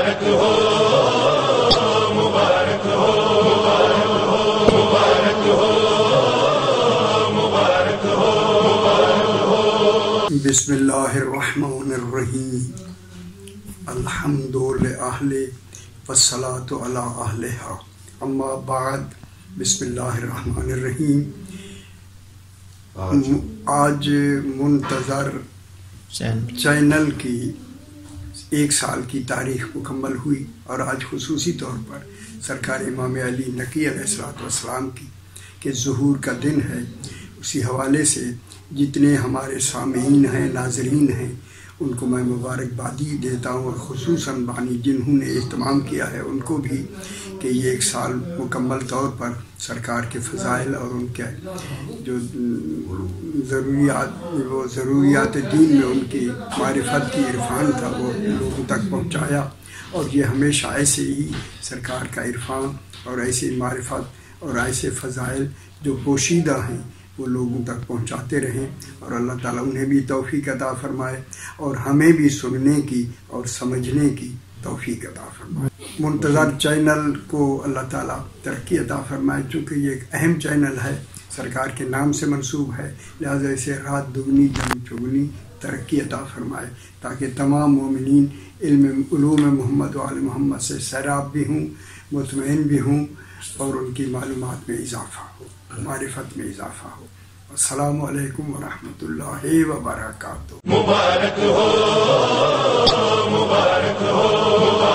مبارک ہو مبارک ہو مبارک ہو مبارک ہو مبارک ہو. بسم اللہ الرحمن الرحیم. الحمد للہ والصلاة علی اہلہا. اما بعد. بسم اللہ الرحمن الرحیم. آج منتظر چینل کی 1 سال کی تاریخ مکمل ہوئی اور آج خصوصی طور پر سرکار امام علی نقی علیہ السلام کے ظہور کا دن ہے. اسی حوالے سے جتنے ہمارے سامعین ہیں، ناظرین ہیں، ان کو میں مبارکبادی دیتا ہوں، اور خصوصاً بانی جنہوں نے اہتمام کیا ہے ان کو بھی، کہ یہ 1 سال مکمل طور پر سرکار کے فضائل اور ان کے جو ضروریات دین میں ان کی معرفت کی عرفان تھا وہ لوگوں تک پہنچایا. اور یہ ہمیشہ ایسے ہی سرکار کا عرفان اور ایسی معرفت اور ایسے فضائل جو پوشیدہ ہیں وہ لوگوں تک پہنچاتے رہیں، اور اللہ تعالیٰ انہیں بھی توفیق عطا فرمائے اور ہمیں بھی سننے کی اور سمجھنے کی توفیق عطا فرمائے. منتظر چینل کو اللہ تعالیٰ ترقی عطا فرمائے. چونکہ یہ ایک اہم چینل ہے، سرکار کے نام سے منسوب ہے، لہذا اسے رات دگنی دن چگنی ترقی عطا فرمائے، تاکہ تمام مومنین علوم محمد و آل محمد سے سیراب بھی ہوں، مطمئن بھی ہوں، اور ان کی معلومات میں اضافہ ہو، معرفت میں اضافہ ہو. السلام علیکم ورحمۃ اللہ وبرکاتہ. مبارک ہو مبارک ہو.